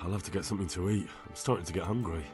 I'll have to get something to eat. I'm starting to get hungry.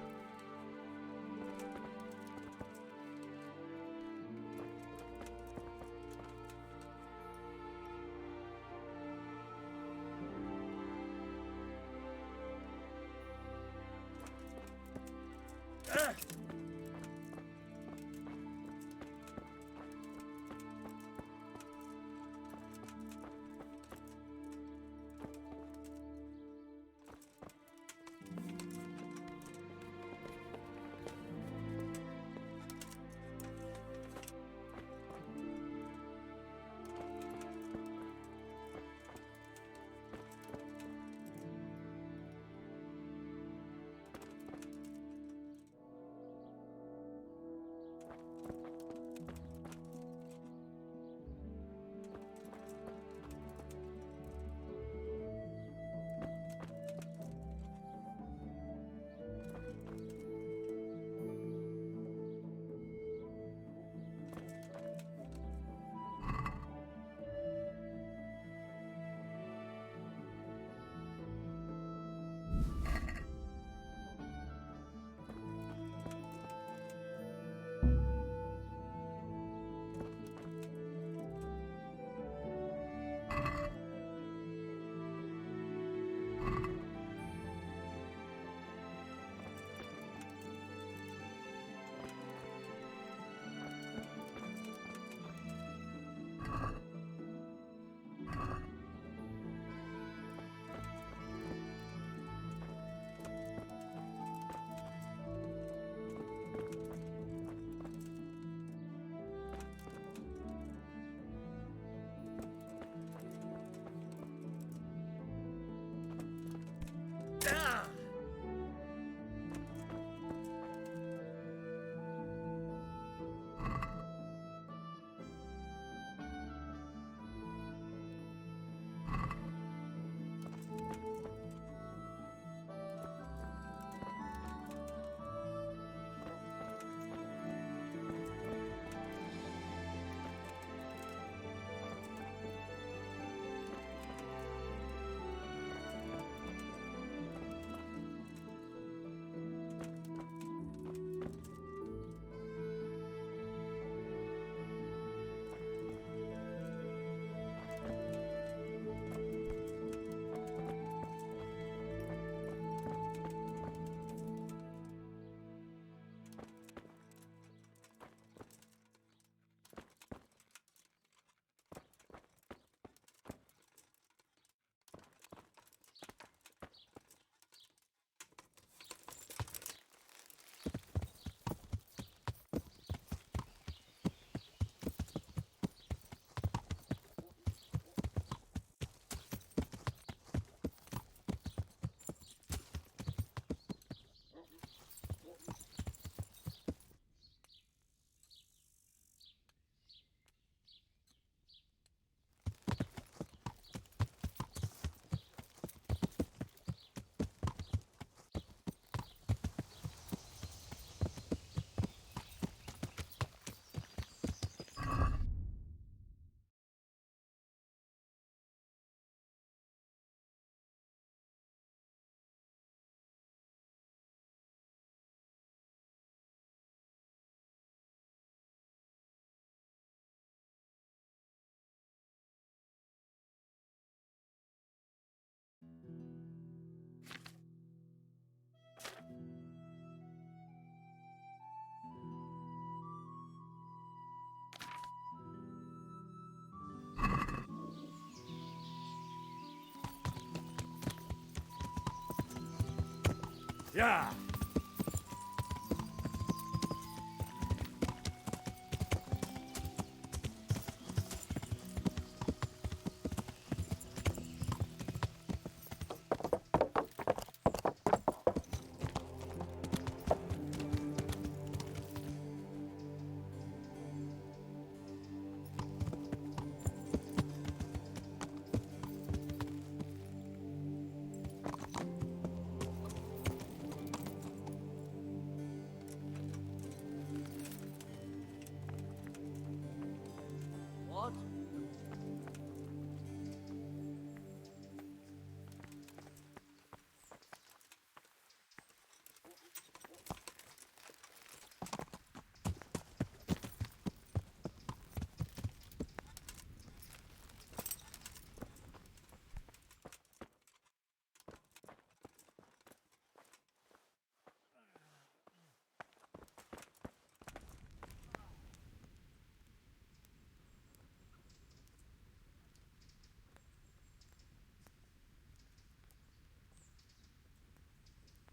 Yeah!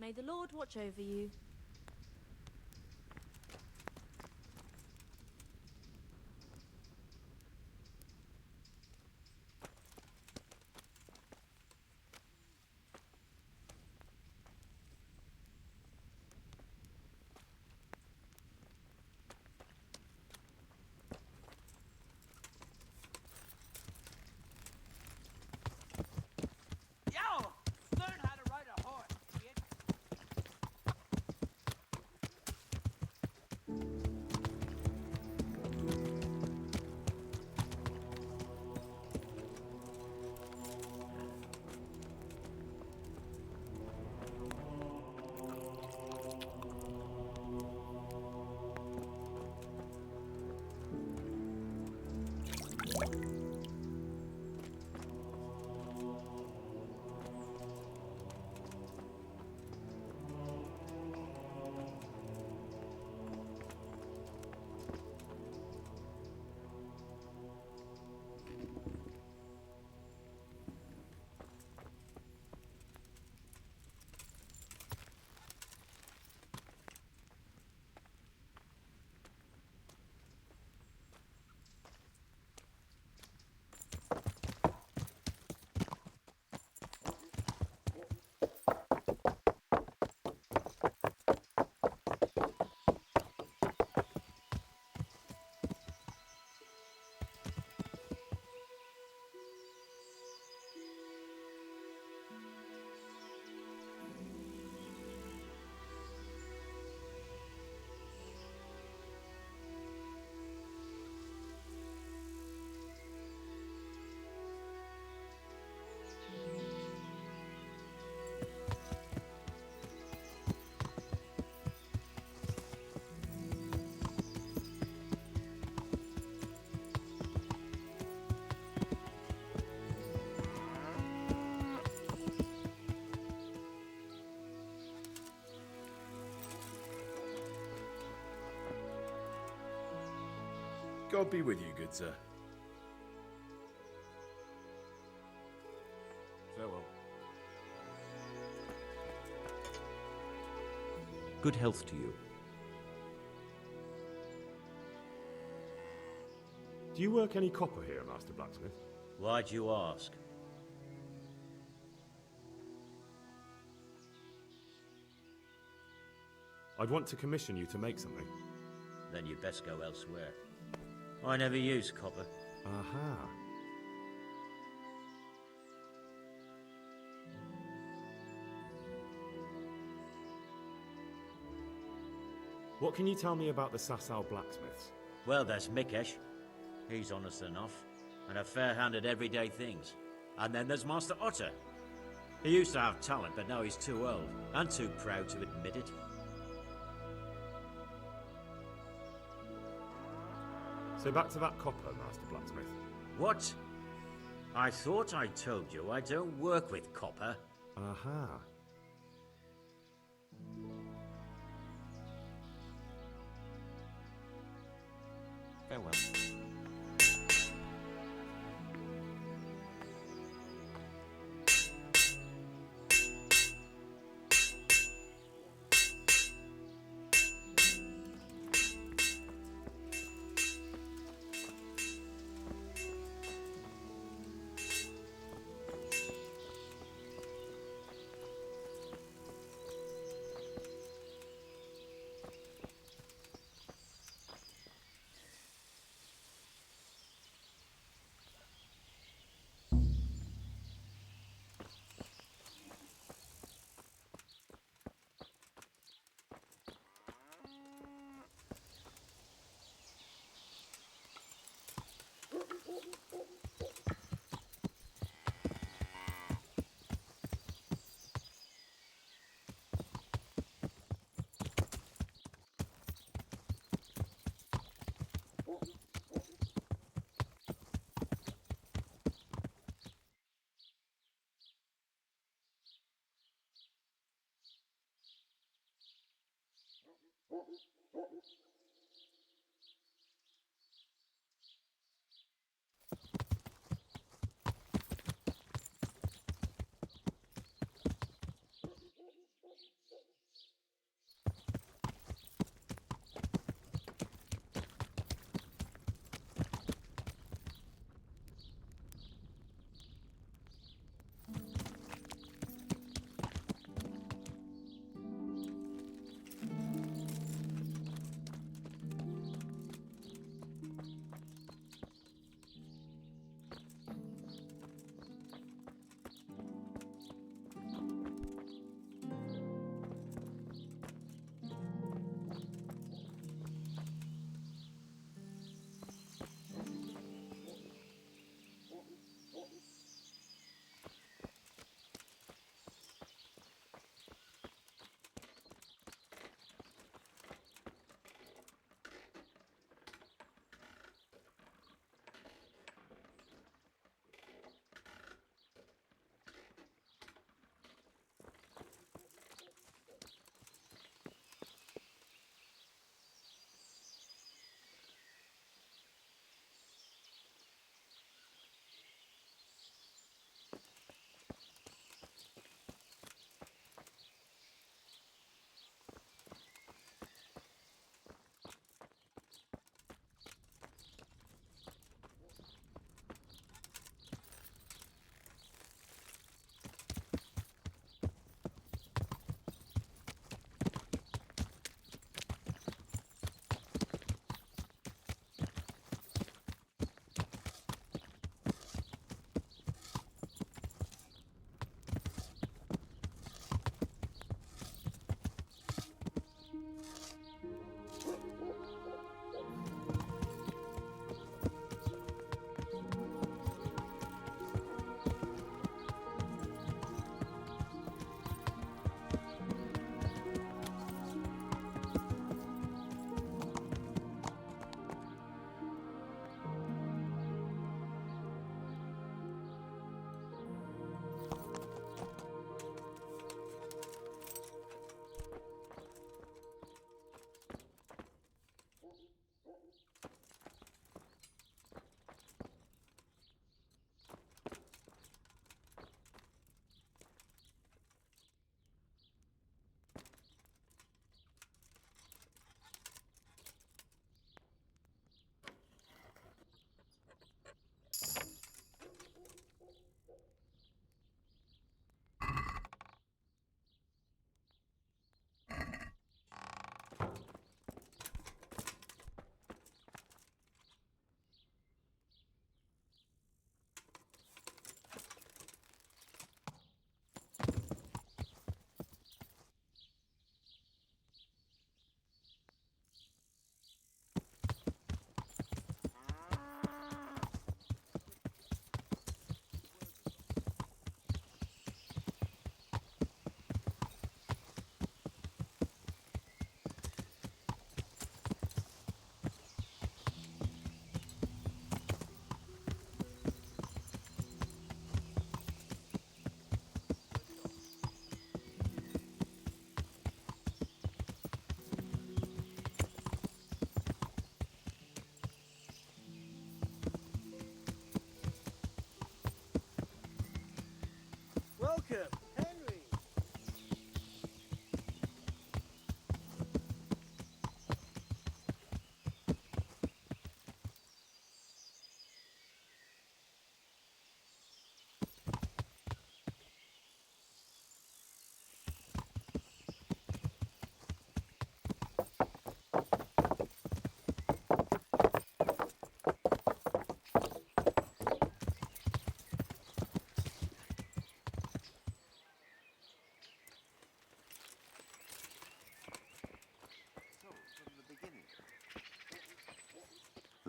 May the Lord watch over you. God be with you, good sir. Farewell. Good health to you. Do you work any copper here, Master Blacksmith? Why'd you ask? I'd want to commission you to make something. Then you'd best go elsewhere. I never use copper. Aha. What can you tell me about the Sasau blacksmiths? Well, there's Mikesh. He's honest enough, and a fair hand at everyday things. And then there's Master Otter. He used to have talent, but now he's too old, and too proud to admit it. So back to that copper, Master Blacksmith. What? I thought I told you I don't work with copper. Aha. Farewell.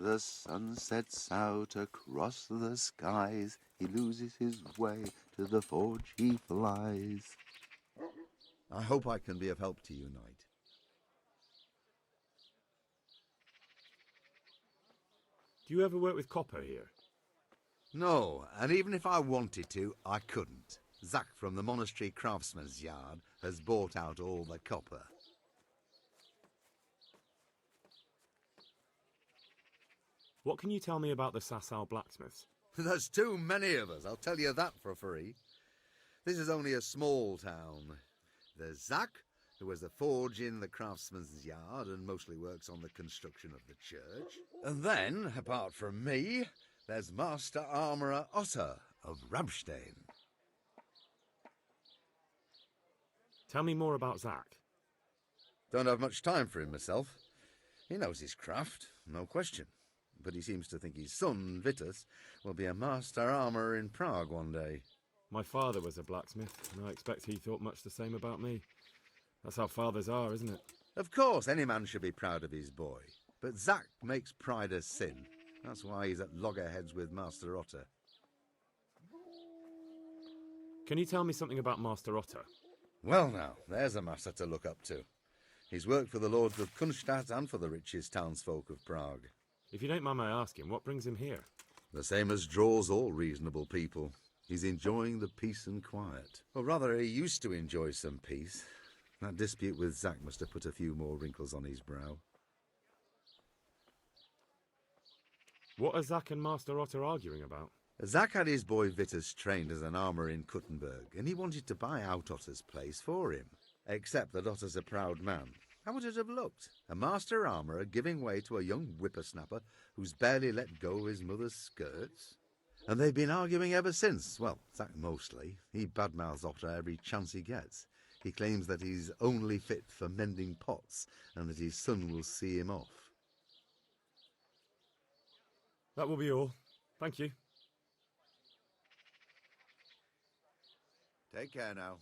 The sun sets out across the skies. He loses his way, to the forge he flies. I hope I can be of help to you, knight. Do you ever work with copper here? No, and even if I wanted to, I couldn't. Zach from the monastery craftsman's yard has bought out all the copper. What can you tell me about the Sasau blacksmiths? There's too many of us, I'll tell you that for free. This is only a small town. There's Zach, who has a forge in the craftsman's yard and mostly works on the construction of the church. And then, apart from me, there's Master Armourer Otter of Ramstein. Tell me more about Zach. Don't have much time for him myself. He knows his craft, no question. But he seems to think his son, Vitus, will be a master armourer in Prague one day. My father was a blacksmith, and I expect he thought much the same about me. That's how fathers are, isn't it? Of course, any man should be proud of his boy. But Zach makes pride a sin. That's why he's at loggerheads with Master Otter. Can you tell me something about Master Otter? Well now, there's a master to look up to. He's worked for the lords of Kunstadt and for the richest townsfolk of Prague. If you don't mind my asking, what brings him here? The same as draws all reasonable people. He's enjoying the peace and quiet. Or rather, he used to enjoy some peace. That dispute with Zach must have put a few more wrinkles on his brow. What are Zach and Master Otter arguing about? Zach had his boy Vitus trained as an armourer in Kuttenberg, and he wanted to buy out Otter's place for him. Except that Otter's a proud man. How would it have looked? A master armourer giving way to a young whippersnapper who's barely let go of his mother's skirts? And they've been arguing ever since. Well, Zach mostly. He badmouths Otter every chance he gets. He claims that he's only fit for mending pots and that his son will see him off. That will be all. Thank you. Take care now.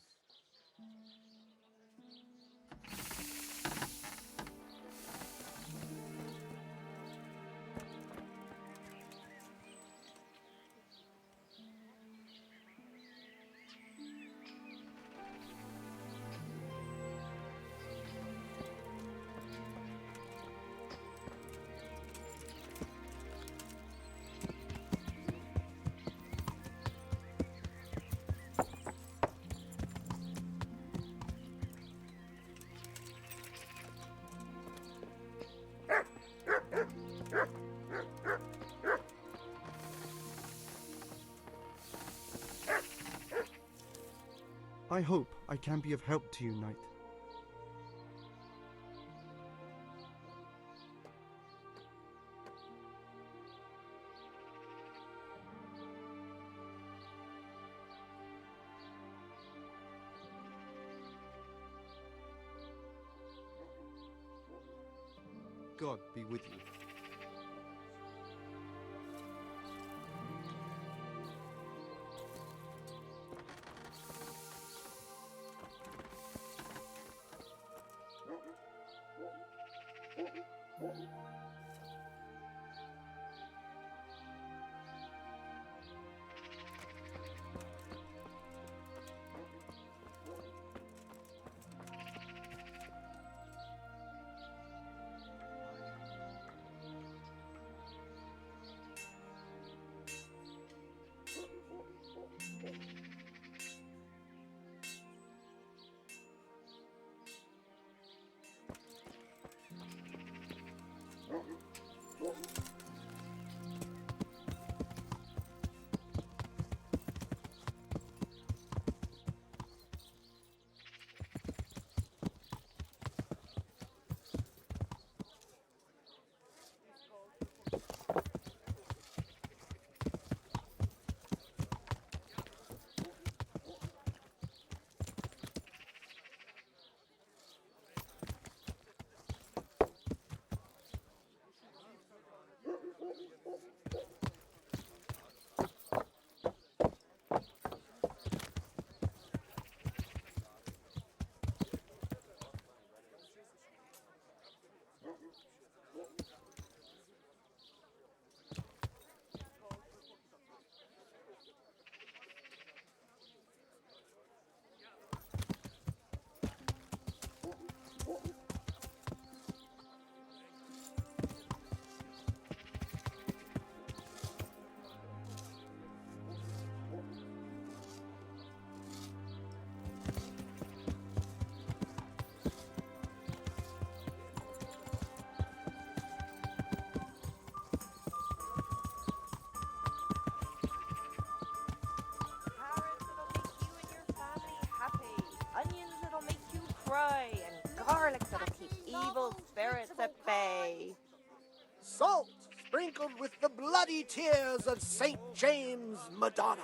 I hope I can be of help to you, knight. God be with you. garlic that'll keep evil spirits at bay. Salt sprinkled with the bloody tears of St. James Madonna.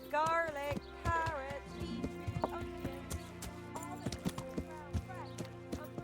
Garlic, carrots, beetroot, onions, all the ground fresh.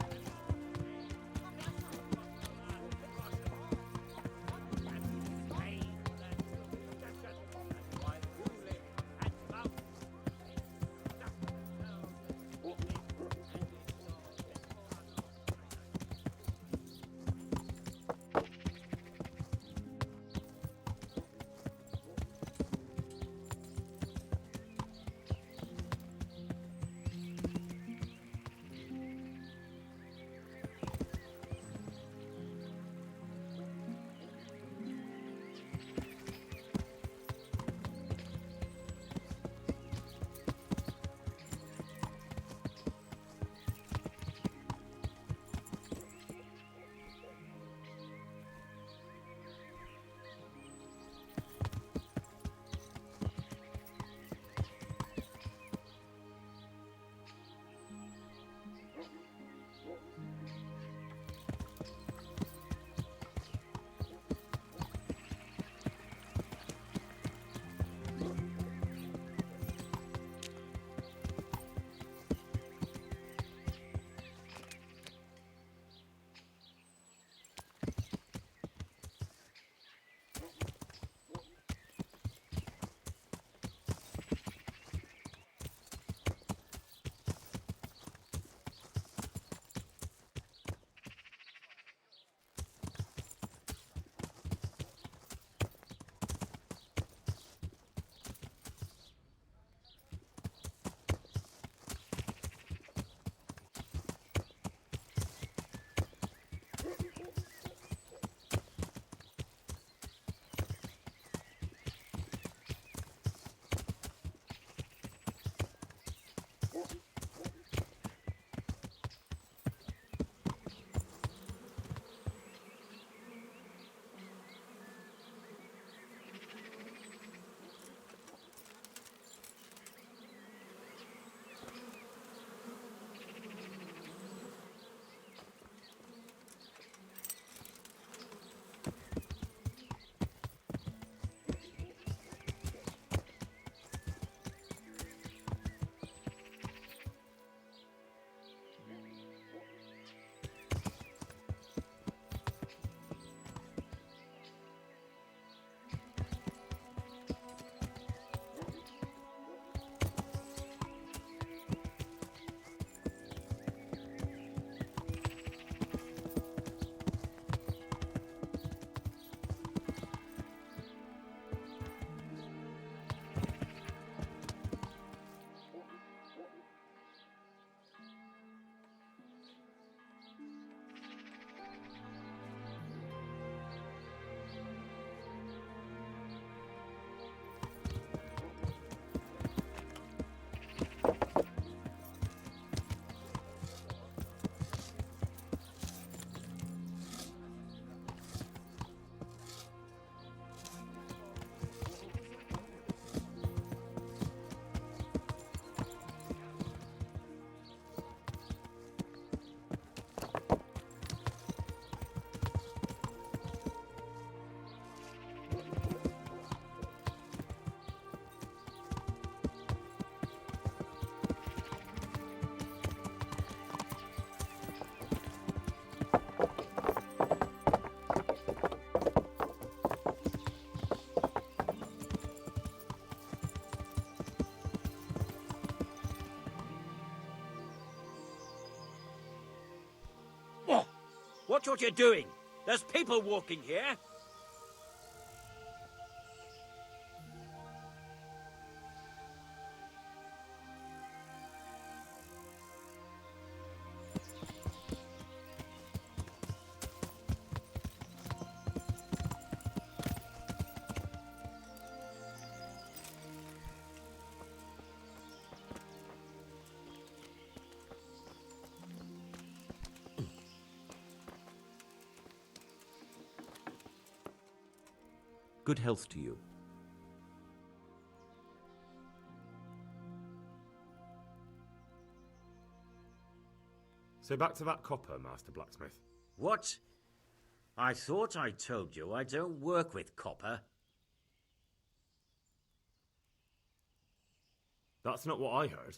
Watch what you're doing. There's people walking here. Good health to you. So back to that copper, Master Blacksmith. What? I thought I told you I don't work with copper. That's not what I heard.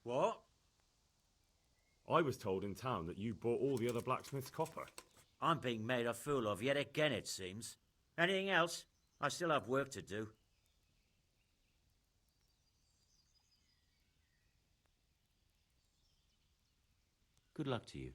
What? I was told in town that you bought all the other blacksmith's copper. I'm being made a fool of yet again, it seems. Anything else? I still have work to do. Good luck to you.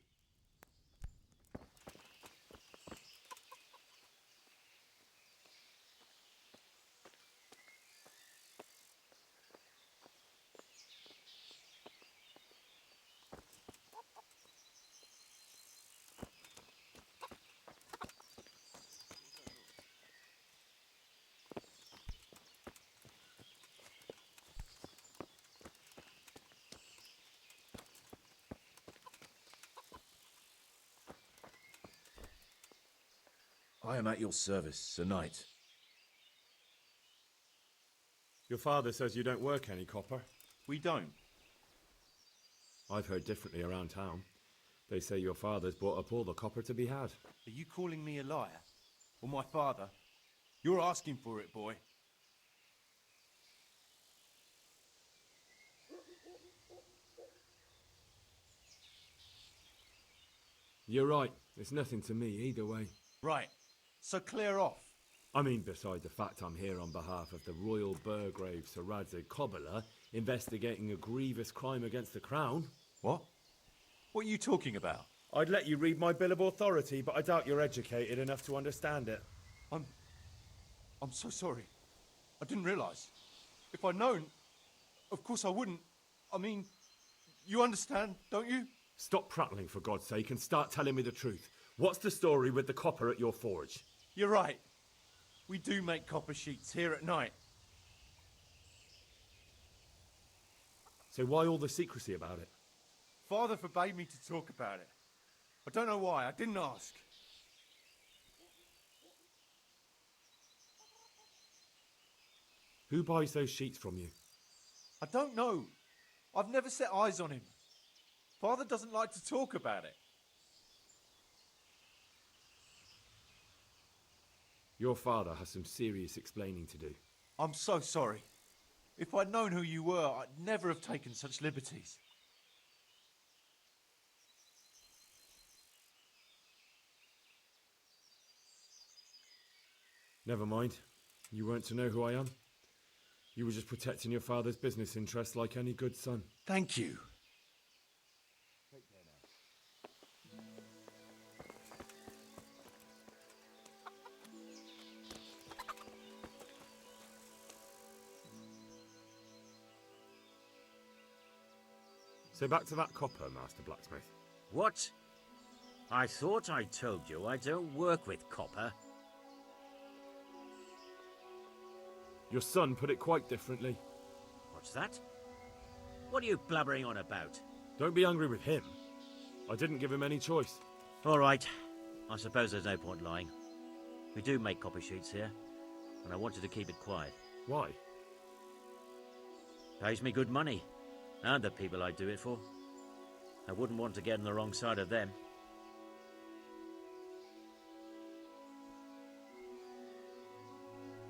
I am at your service, Sir Knight. Your father says you don't work any copper. We don't. I've heard differently around town. They say your father's bought up all the copper to be had. Are you calling me a liar? Or my father? You're asking for it, boy. You're right. It's nothing to me either way. Right. So clear off. I mean, beside the fact I'm here on behalf of the Royal Burgrave Sir Radzig Cobbler, investigating a grievous crime against the Crown. What? What are you talking about? I'd let you read my Bill of Authority, but I doubt you're educated enough to understand it. I'm so sorry. I didn't realise. If I'd known, of course I wouldn't. I mean, you understand, don't you? Stop prattling, for God's sake, and start telling me the truth. What's the story with the copper at your forge? You're right. We do make copper sheets here at night. So why all the secrecy about it? Father forbade me to talk about it. I don't know why. I didn't ask. Who buys those sheets from you? I don't know. I've never set eyes on him. Father doesn't like to talk about it. Your father has some serious explaining to do. I'm so sorry. If I'd known who you were, I'd never have taken such liberties. Never mind. You weren't to know who I am. You were just protecting your father's business interests like any good son. Thank you. So back to that copper, Master Blacksmith. What? I thought I told you I don't work with copper. Your son put it quite differently. What's that? What are you blabbering on about? Don't be angry with him. I didn't give him any choice. All right. I suppose there's no point lying. We do make copper sheets here, and I wanted to keep it quiet. Why? Pays me good money, and the people I do it for. I wouldn't want to get on the wrong side of them.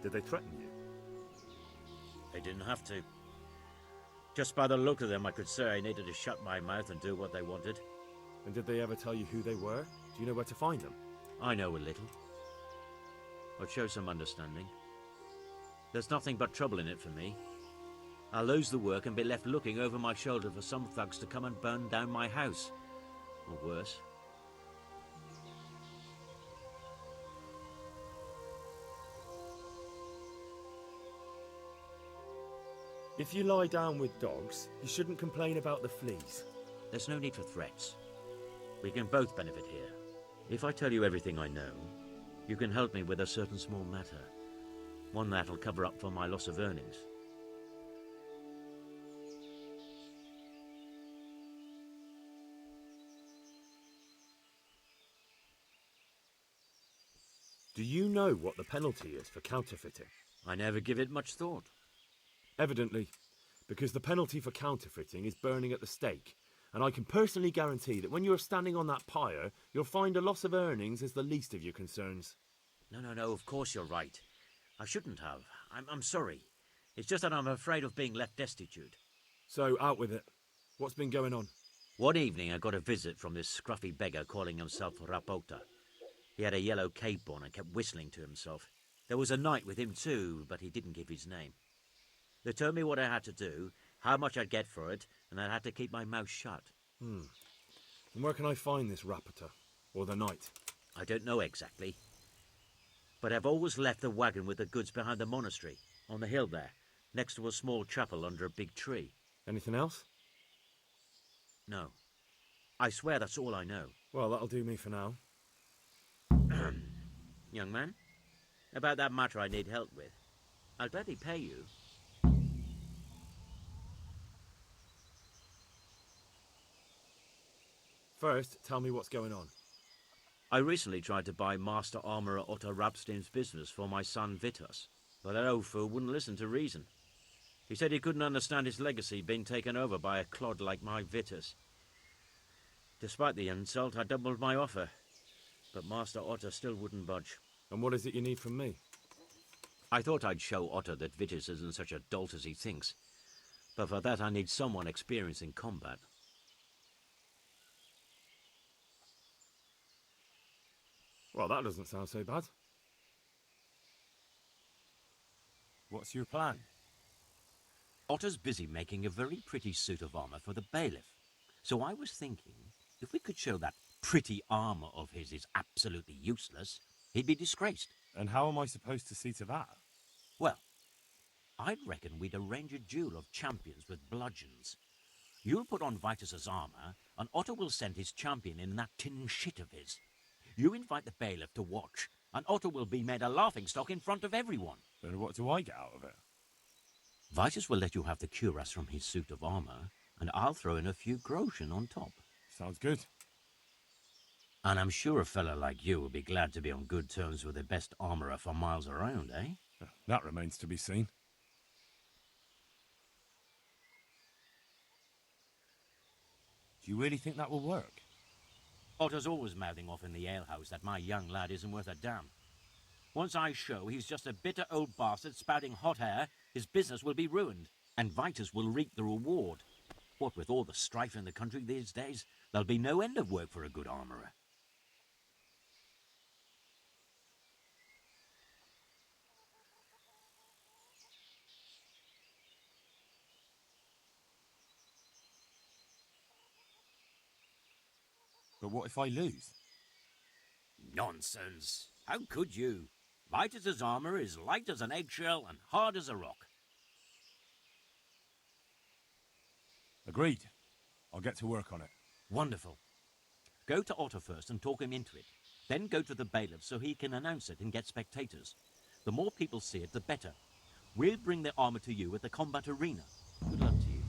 Did they threaten you? They didn't have to. Just by the look of them, I could say I needed to shut my mouth and do what they wanted. And did they ever tell you who they were? Do you know where to find them? I know a little. I'd show some understanding. There's nothing but trouble in it for me. I'll lose the work and be left looking over my shoulder for some thugs to come and burn down my house. Or worse. If you lie down with dogs, you shouldn't complain about the fleas. There's no need for threats. We can both benefit here. If I tell you everything I know, you can help me with a certain small matter. One that'll cover up for my loss of earnings. Do you know what the penalty is for counterfeiting? I never give it much thought. Evidently, because the penalty for counterfeiting is burning at the stake, and I can personally guarantee that when you're standing on that pyre, you'll find a loss of earnings is the least of your concerns. No, of course you're right. I shouldn't have. I'm sorry. It's just that I'm afraid of being left destitute. So, out with it. What's been going on? One evening I got a visit from this scruffy beggar calling himself Rapota. He had a yellow cape on and kept whistling to himself. There was a knight with him too, but he didn't give his name. They told me what I had to do, how much I'd get for it, and I had to keep my mouth shut. And where can I find this Rapota? Or the knight? I don't know exactly. But I've always left the wagon with the goods behind the monastery, on the hill there, next to a small chapel under a big tree. Anything else? No. I swear that's all I know. Well, that'll do me for now. Young man, about that matter I need help with. I'll gladly pay you. First, tell me what's going on. I recently tried to buy Master Armourer Otto Rabstein's business for my son Vitus, but that old fool wouldn't listen to reason. He said he couldn't understand his legacy being taken over by a clod like my Vitus. Despite the insult, I doubled my offer, but Master Otto still wouldn't budge. And what is it you need from me? I thought I'd show Otto that Vitus isn't such a dolt as he thinks, but for that I need someone experienced in combat. Well, that doesn't sound so bad. What's your plan? Otto's busy making a very pretty suit of armor for the bailiff. So I was thinking, if we could show that pretty armor of his is absolutely useless, he'd be disgraced. And how am I supposed to see to that? Well, I'd reckon we'd arrange a duel of champions with bludgeons. You'll put on Vitus's armor, and Otto will send his champion in that tin shit of his. You invite the bailiff to watch, and Otto will be made a laughingstock in front of everyone. Then what do I get out of it? Vitus will let you have the cuirass from his suit of armor, and I'll throw in a few groschen on top. Sounds good. And I'm sure a fellow like you will be glad to be on good terms with the best armorer for miles around, eh? That remains to be seen. Do you really think that will work? Otto's always mouthing off in the alehouse that my young lad isn't worth a damn. Once I show he's just a bitter old bastard spouting hot air, his business will be ruined, and Vitus will reap the reward. What with all the strife in the country these days, there'll be no end of work for a good armourer. But what if I lose? Nonsense. How could you? Vitus's armour is light as an eggshell and hard as a rock. Agreed. I'll get to work on it. Wonderful. Go to Otto first and talk him into it. Then go to the bailiff so he can announce it and get spectators. The more people see it, the better. We'll bring the armour to you at the combat arena. Good luck to you.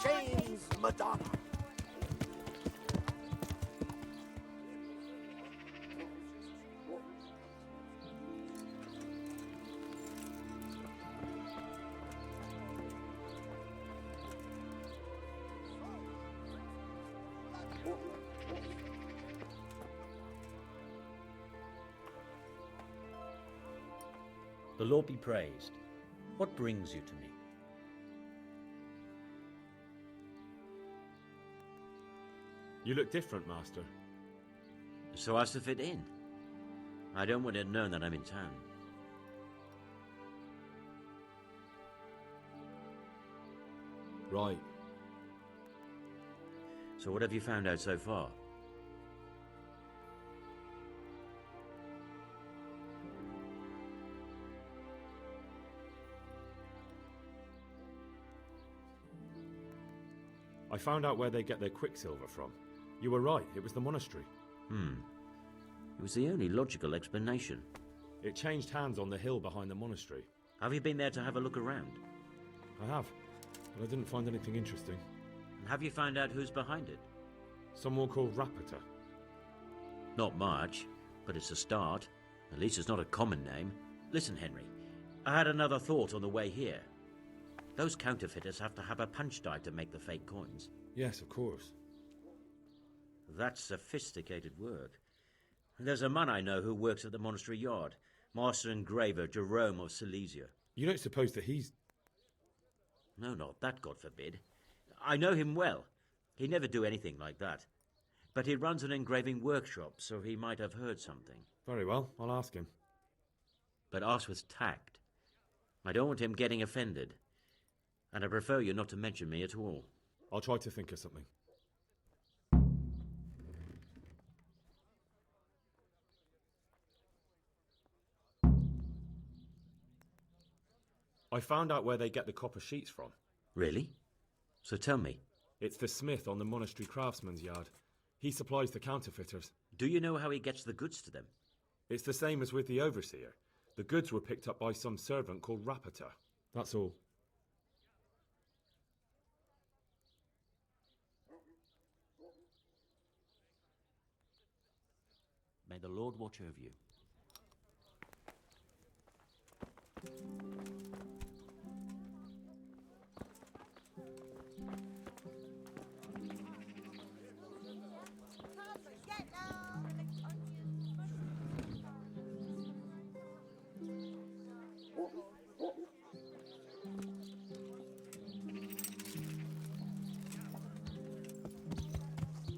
James Madonna. The Lord be praised. What brings you to me? You look different, Master. So as to fit in. I don't want it known that I'm in town. Right. So what have you found out so far? I found out where they get their quicksilver from. You were right, it was the monastery. It was the only logical explanation. It changed hands on the hill behind the monastery. Have you been there to have a look around? I have, but I didn't find anything interesting. And have you found out who's behind it? Someone called Rapita. Not much, but it's a start. At least it's not a common name. Listen, Henry, I had another thought on the way here. Those counterfeiters have to have a punch die to make the fake coins. Yes, of course. That's sophisticated work. There's a man I know who works at the monastery yard, Master Engraver Jerome of Silesia. You don't suppose that he's... No, not that, God forbid. I know him well. He'd never do anything like that. But he runs an engraving workshop, so he might have heard something. Very well, I'll ask him. But ask with tact. I don't want him getting offended. And I prefer you not to mention me at all. I'll try to think of something. I found out where they get the copper sheets from. Really? So tell me. It's the smith on the monastery craftsman's yard. He supplies the counterfeiters. Do you know how he gets the goods to them? It's the same as with the overseer. The goods were picked up by some servant called Rapita. That's all. May the Lord watch over you.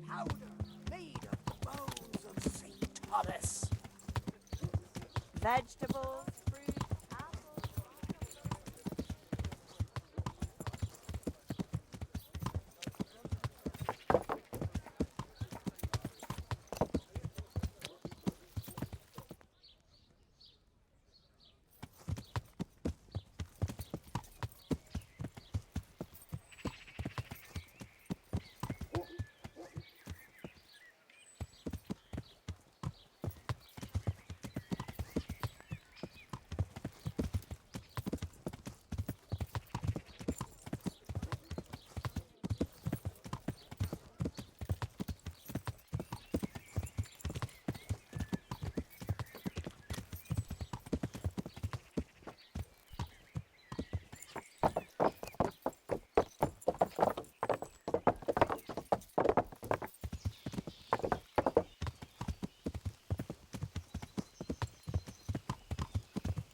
Powder made of the bones of Saint Thomas. Vegetables, fruit, apples.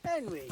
Henry,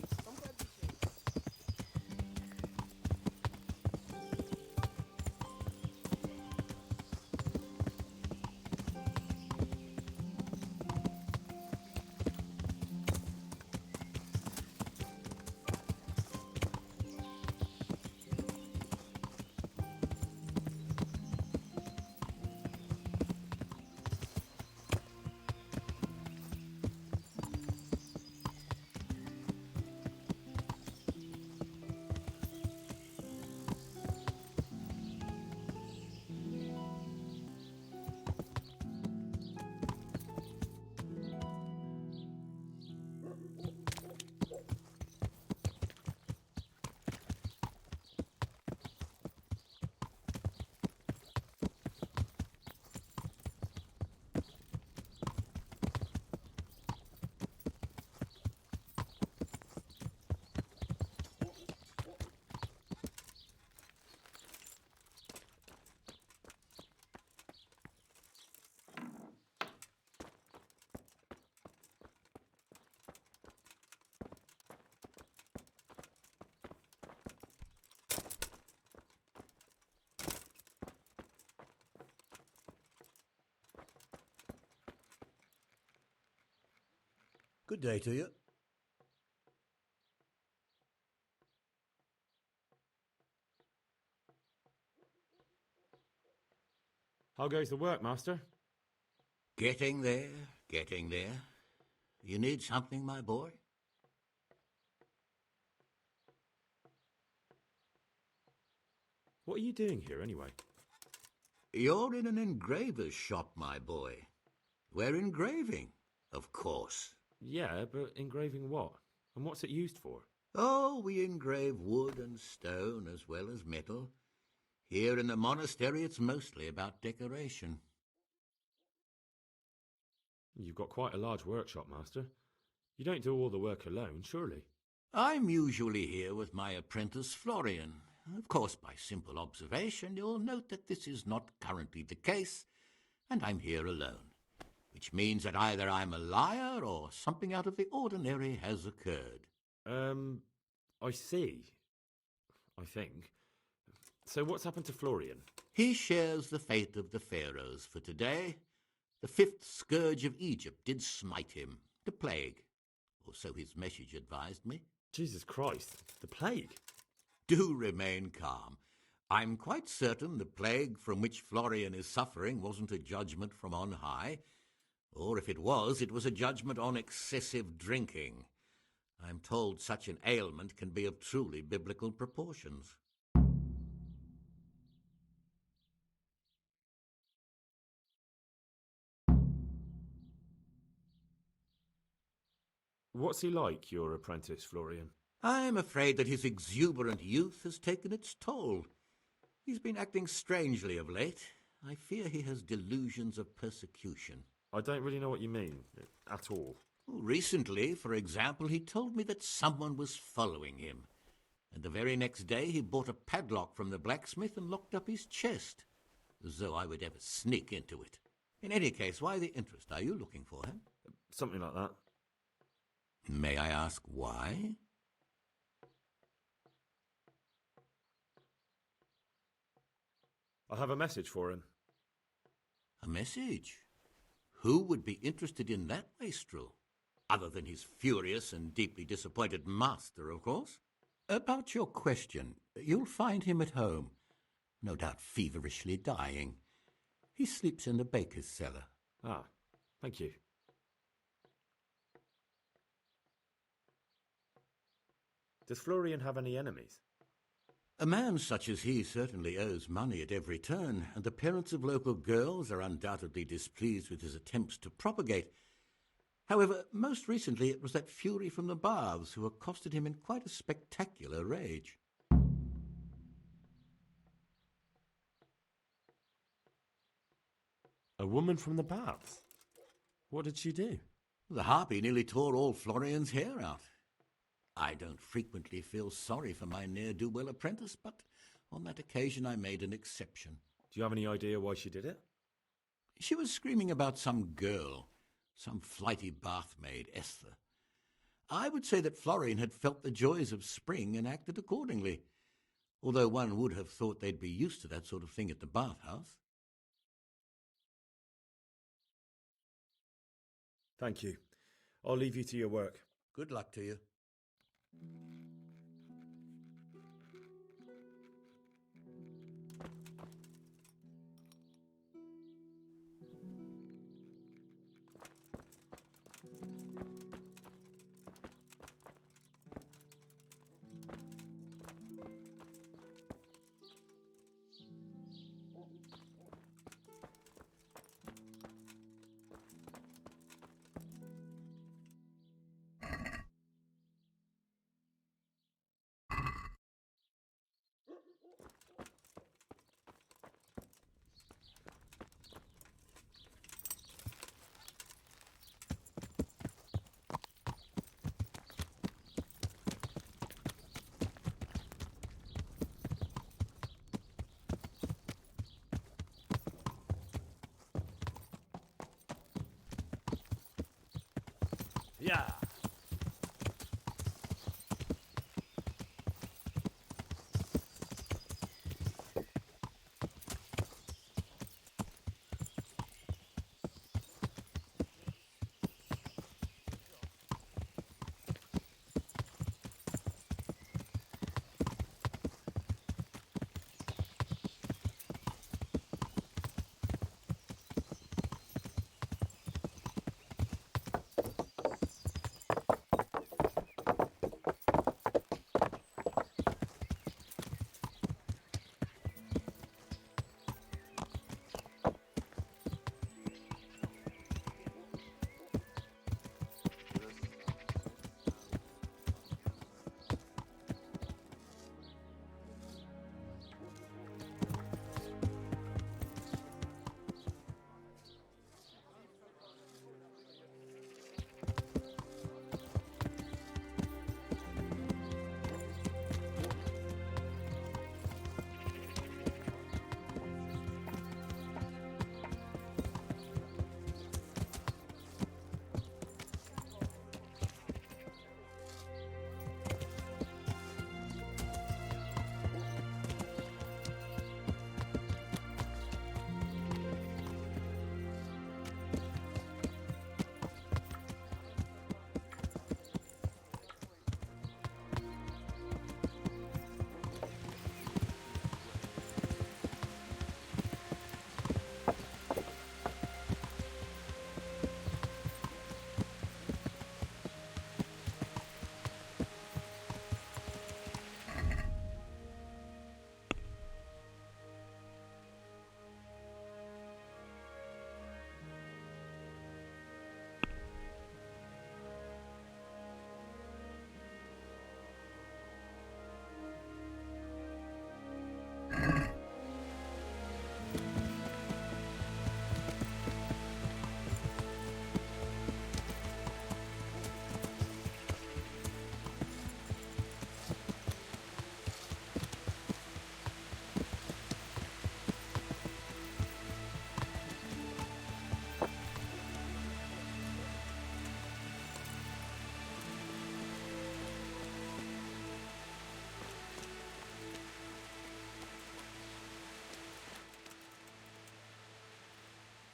Good day to you. How goes the work, master? Getting there, getting there. You need something, my boy? What are you doing here, anyway? You're in an engraver's shop, my boy. We're engraving, of course. Yeah, but engraving what? And what's it used for? Oh, we engrave wood and stone as well as metal. Here in the monastery, it's mostly about decoration. You've got quite a large workshop, master. You don't do all the work alone, surely? I'm usually here with my apprentice, Florian. Of course, by simple observation, you'll note that this is not currently the case, and I'm here alone, which means that either I'm a liar or something out of the ordinary has occurred. I see. I think. So what's happened to Florian? He shares the fate of the pharaohs for today. The fifth scourge of Egypt did smite him, the plague, or so his message advised me. Jesus Christ, the plague? Do remain calm. I'm quite certain the plague from which Florian is suffering wasn't a judgment from on high, or if it was a judgment on excessive drinking. I'm told such an ailment can be of truly biblical proportions. What's he like, your apprentice, Florian? I'm afraid that his exuberant youth has taken its toll. He's been acting strangely of late. I fear he has delusions of persecution. I don't really know what you mean, at all. Recently, for example, he told me that someone was following him. And the very next day he bought a padlock from the blacksmith and locked up his chest, as though I would ever sneak into it. In any case, why the interest? Are you looking for him? Something like that. May I ask why? I have a message for him. A message? Who would be interested in that wastrel? Other than his furious and deeply disappointed master, of course. About your question, you'll find him at home, no doubt feverishly dying. He sleeps in the baker's cellar. Ah, thank you. Does Florian have any enemies? A man such as he certainly owes money at every turn, and the parents of local girls are undoubtedly displeased with his attempts to propagate. However, most recently it was that fury from the baths who accosted him in quite a spectacular rage. A woman from the baths? What did she do? The harpy nearly tore all Florian's hair out. I don't frequently feel sorry for my ne'er-do-well apprentice, but on that occasion I made an exception. Do you have any idea why she did it? She was screaming about some girl, some flighty bathmaid, Esther. I would say that Florian had felt the joys of spring and acted accordingly, although one would have thought they'd be used to that sort of thing at the bathhouse. Thank you. I'll leave you to your work. Good luck to you.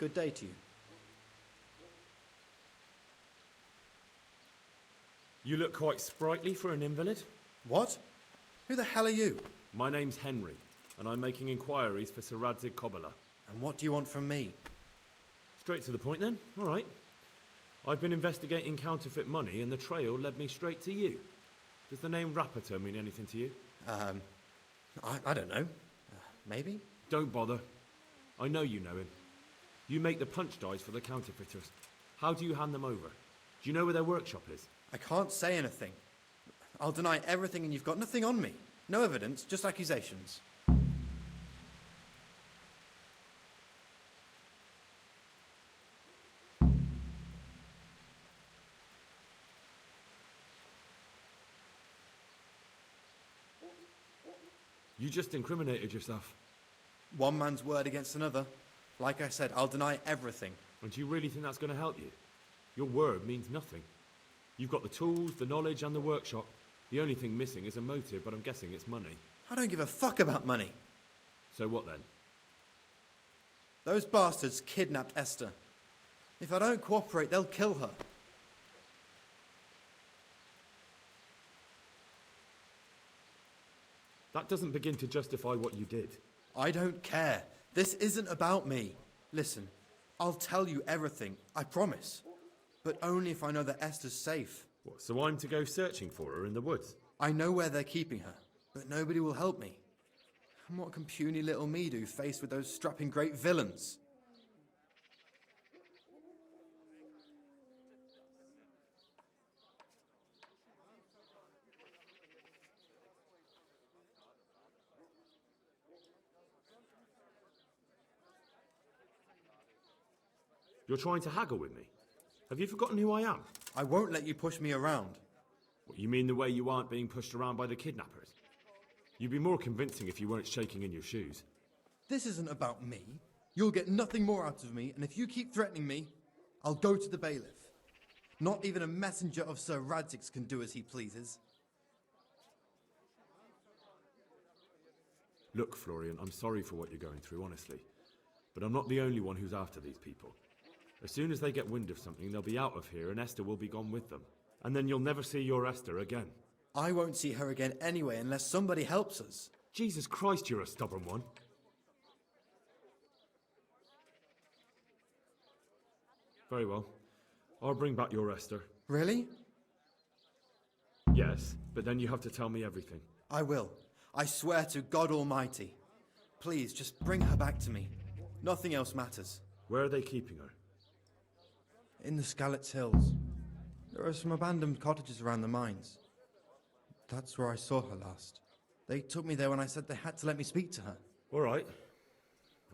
Good day to you. You look quite sprightly for an invalid. What? Who the hell are you? My name's Henry, and I'm making inquiries for Sir Radzig Kobyla. And what do you want from me? Straight to the point then. All right. I've been investigating counterfeit money, and the trail led me straight to you. Does the name Rappator mean anything to you? I don't know. Maybe? Don't bother. I know you know him. You make the punch dice for the counterfeiters. How do you hand them over? Do you know where their workshop is? I can't say anything. I'll deny everything and you've got nothing on me. No evidence, just accusations. You just incriminated yourself. One man's word against another. Like I said, I'll deny everything. And do you really think that's going to help you? Your word means nothing. You've got the tools, the knowledge, and the workshop. The only thing missing is a motive, but I'm guessing it's money. I don't give a fuck about money. So what then? Those bastards kidnapped Esther. If I don't cooperate, they'll kill her. That doesn't begin to justify what you did. I don't care. This isn't about me. Listen, I'll tell you everything, I promise. But only if I know that Esther's safe. What, so I'm to go searching for her in the woods? I know where they're keeping her, but nobody will help me. And what can puny little me do faced with those strapping great villains? You're trying to haggle with me? Have you forgotten who I am? I won't let you push me around. What, you mean the way you aren't being pushed around by the kidnappers? You'd be more convincing if you weren't shaking in your shoes. This isn't about me. You'll get nothing more out of me, and if you keep threatening me, I'll go to the bailiff. Not even a messenger of Sir Radzig's can do as he pleases. Look, Florian, I'm sorry for what you're going through, honestly. But I'm not the only one who's after these people. As soon as they get wind of something, they'll be out of here and Esther will be gone with them. And then you'll never see your Esther again. I won't see her again anyway unless somebody helps us. Jesus Christ, you're a stubborn one. Very well. I'll bring back your Esther. Really? Yes, but then you have to tell me everything. I will. I swear to God Almighty. Please, just bring her back to me. Nothing else matters. Where are they keeping her? In the Skalitz Hills. There are some abandoned cottages around the mines. That's where I saw her last. They took me there when I said they had to let me speak to her. All right.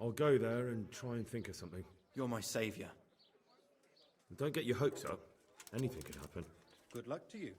I'll go there and try and think of something. You're my saviour. Don't get your hopes up. Anything could happen. Good luck to you.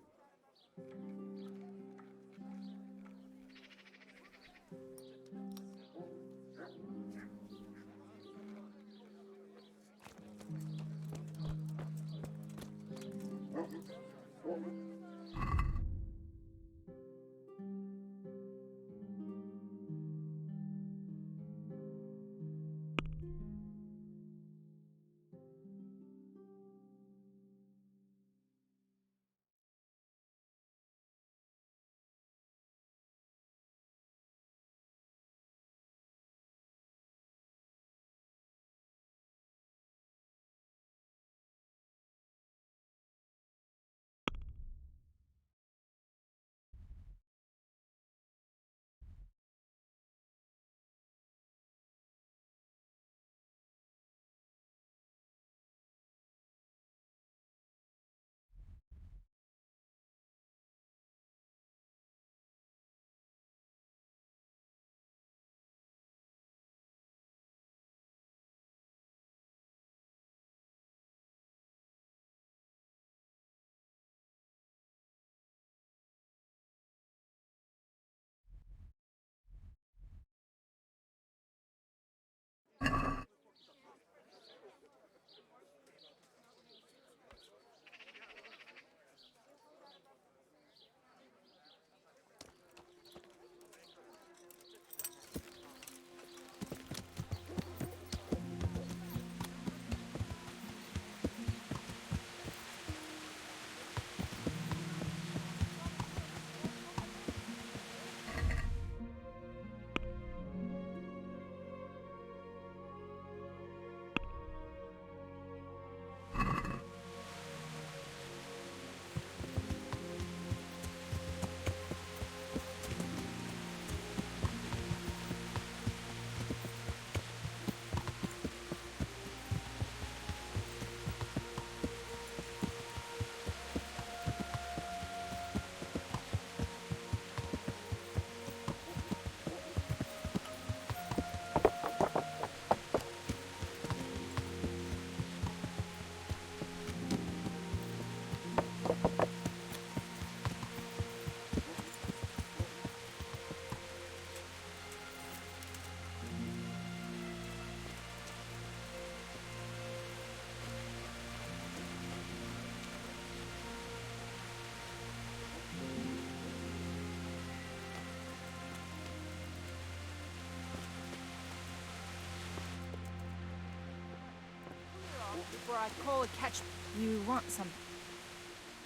I'd call a catch. You want some?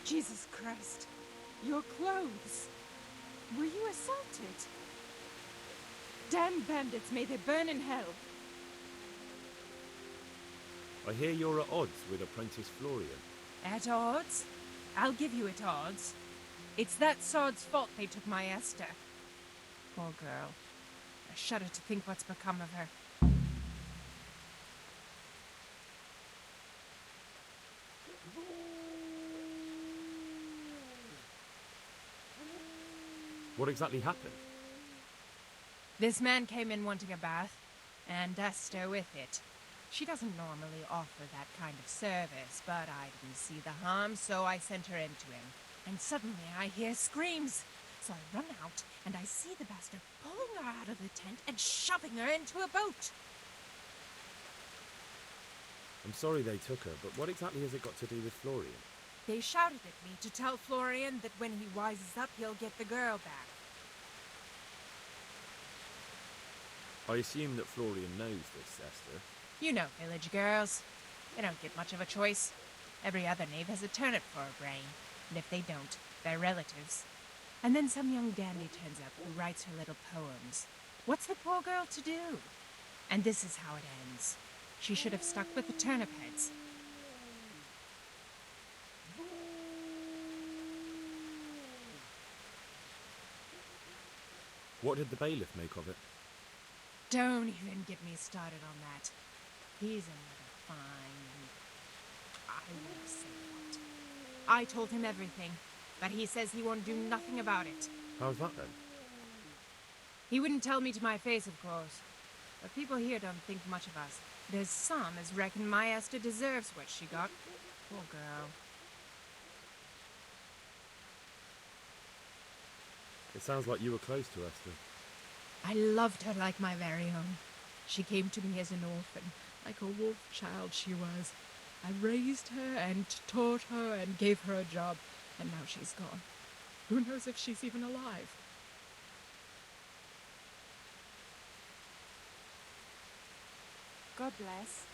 Jesus Christ. Your clothes. Were you assaulted? Damn bandits, may they burn in hell. I hear you're at odds with Apprentice Florian. At odds? I'll give you at odds. It's that sod's fault they took my Esther. Poor girl. I shudder to think what's become of her. What exactly happened? This man came in wanting a bath, and Esther with it. She doesn't normally offer that kind of service, but I didn't see the harm, so I sent her in to him. And suddenly I hear screams. So I run out, and I see the bastard pulling her out of the tent and shoving her into a boat. I'm sorry they took her, but what exactly has it got to do with Florian? They shouted at me to tell Florian that when he wises up, he'll get the girl back. I assume that Florian knows this, Esther. You know village girls. They don't get much of a choice. Every other knave has a turnip for a brain, and if they don't, they're relatives. And then some young dandy turns up who writes her little poems. What's the poor girl to do? And this is how it ends. She should have stuck with the turnip heads. What did the bailiff make of it? Don't even get me started on that. He's another fine... I won't say what. I told him everything, but he says he won't do nothing about it. How's that then? He wouldn't tell me to my face, of course. But people here don't think much of us. There's some as reckon my Esther deserves what she got. Poor girl. It sounds like you were close to Esther. I loved her like my very own. She came to me as an orphan, like a wolf child she was. I raised her and taught her and gave her a job, and now she's gone. Who knows if she's even alive? God bless.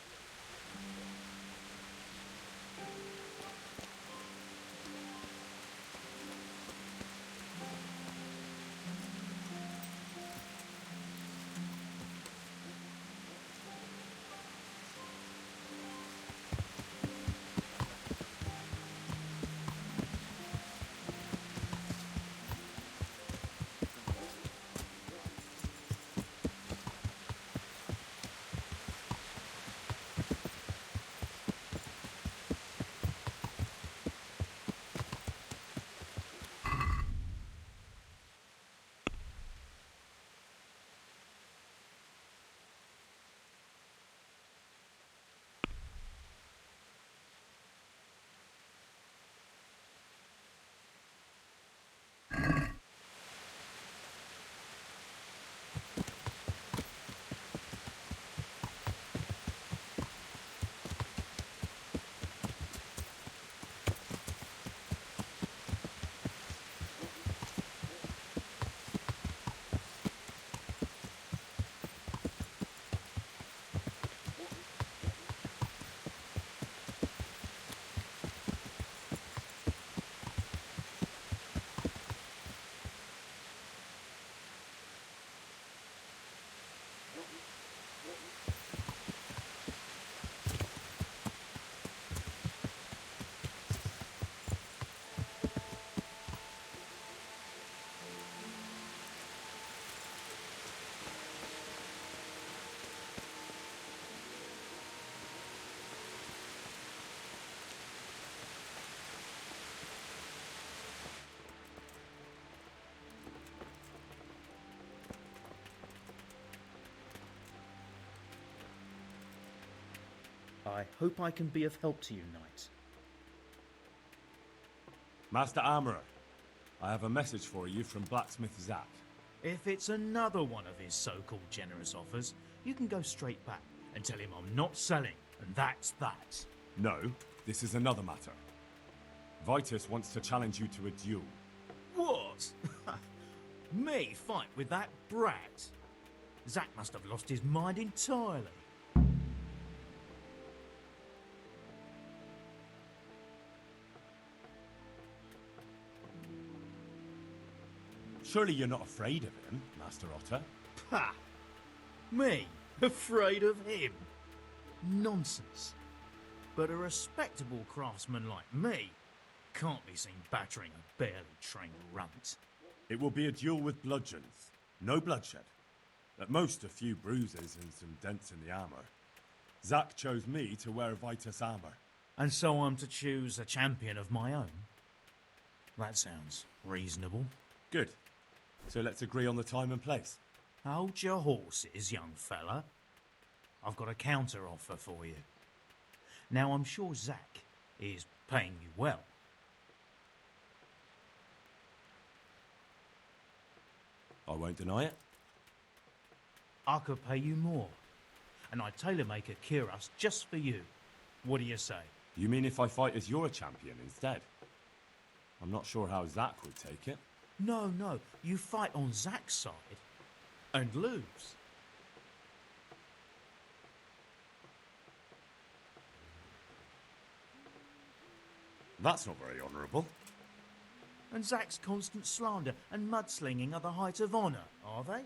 I hope I can be of help to you, knight. Master Armourer, I have a message for you from Blacksmith Zack. If it's another one of his so-called generous offers, you can go straight back and tell him I'm not selling, and that's that. No, this is another matter. Vitus wants to challenge you to a duel. What? Me fight with that brat? Zack must have lost his mind entirely. Surely you're not afraid of him, Master Otter? Ha! Me? Afraid of him? Nonsense. But a respectable craftsman like me can't be seen battering a barely trained runt. It will be a duel with bludgeons. No bloodshed. At most, a few bruises and some dents in the armor. Zack chose me to wear Vitus armor. And so I'm to choose a champion of my own? That sounds reasonable. Good. So let's agree on the time and place. Hold your horses, young fella. I've got a counter offer for you. Now, I'm sure Zack is paying you well. I won't deny it. I could pay you more. And I'd tailor-make a cuirass just for you. What do you say? You mean if I fight as your champion instead? I'm not sure how Zack would take it. No, no. You fight on Zack's side and lose. That's not very honourable. And Zack's constant slander and mudslinging are the height of honour, are they?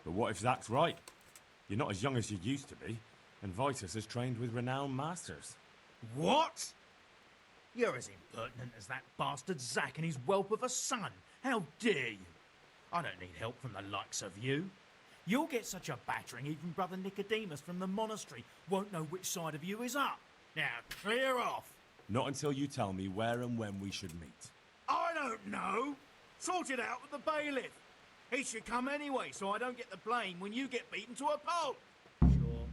But what if Zack's right? You're not as young as you used to be, and Vitus has trained with renowned masters. What? You're as impertinent as that bastard Zack and his whelp of a son. How dare you? I don't need help from the likes of you. You'll get such a battering even Brother Nicodemus from the monastery won't know which side of you is up. Now, clear off. Not until you tell me where and when we should meet. I don't know. Sort it out with the bailiff. He should come anyway, so I don't get the blame when you get beaten to a pulp. Sure.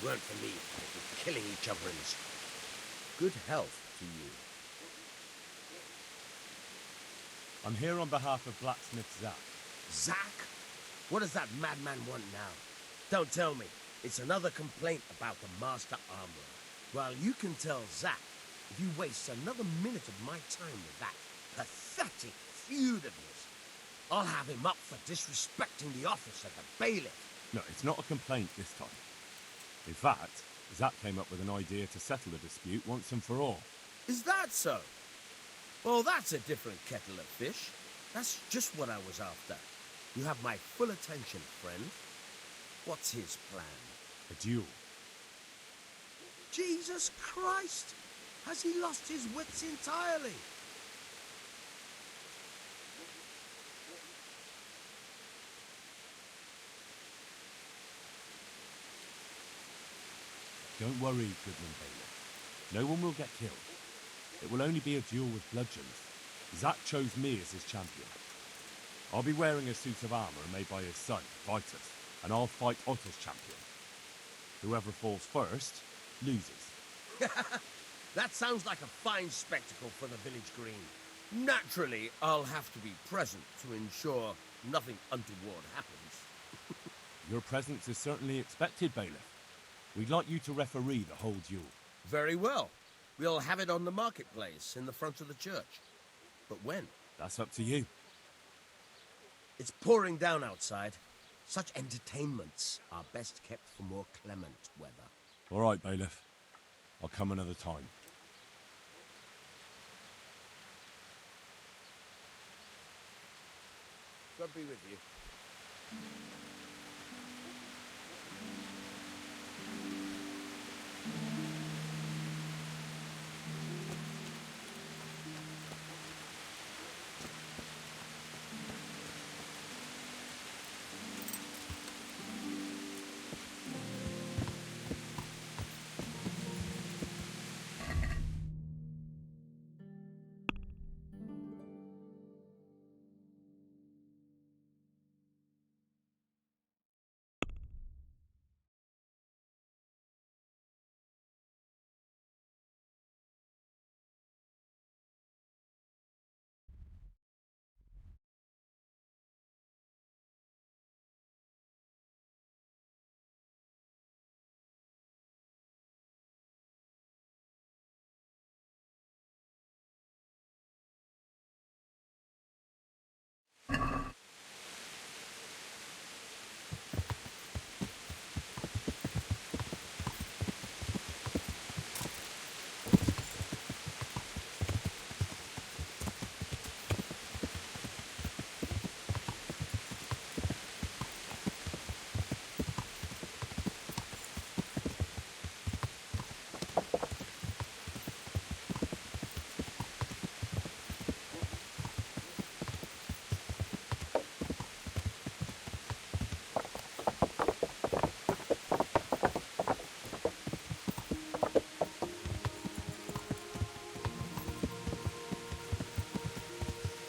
Weren't for me, they'd be killing each other in the street. Good health to you. I'm here on behalf of blacksmith Zack. Zack? What does that madman want now? Don't tell me. It's another complaint about the master armorer. Well, you can tell Zack if you waste another minute of my time with that pathetic feud of his. I'll have him up for disrespecting the office of the bailiff. No, it's not a complaint this time. In fact, Zack came up with an idea to settle the dispute once and for all. Is that so? Well, that's a different kettle of fish. That's just what I was after. You have my full attention, friend. What's his plan? A duel. Jesus Christ! Has he lost his wits entirely? Don't worry, Goodman Bailiff. No one will get killed. It will only be a duel with bludgeons. Zack chose me as his champion. I'll be wearing a suit of armour made by his son, Vitus, and I'll fight Otter's champion. Whoever falls first, loses. That sounds like a fine spectacle for the village green. Naturally, I'll have to be present to ensure nothing untoward happens. Your presence is certainly expected, Bailiff. We'd like you to referee the whole duel. Very well. We'll have it on the marketplace in the front of the church. But when? That's up to you. It's pouring down outside. Such entertainments are best kept for more clement weather. All right, Bailiff. I'll come another time. God be with you.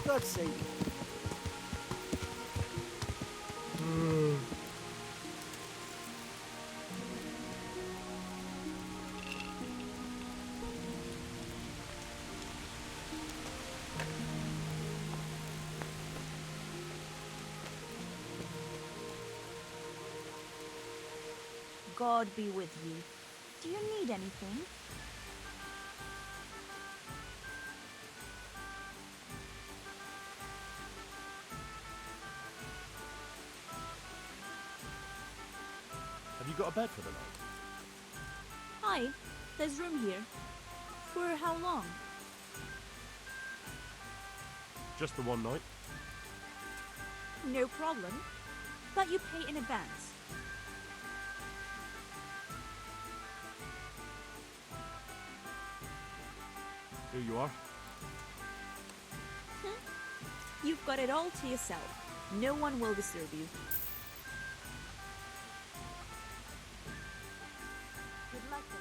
God's sake. God be with you. Do you need anything? Have you got a bed for the night? Hi, there's room here. For how long? Just the one night? No problem. But you pay in advance. Here you are. You've got it all to yourself. No one will disturb you. Good luck then.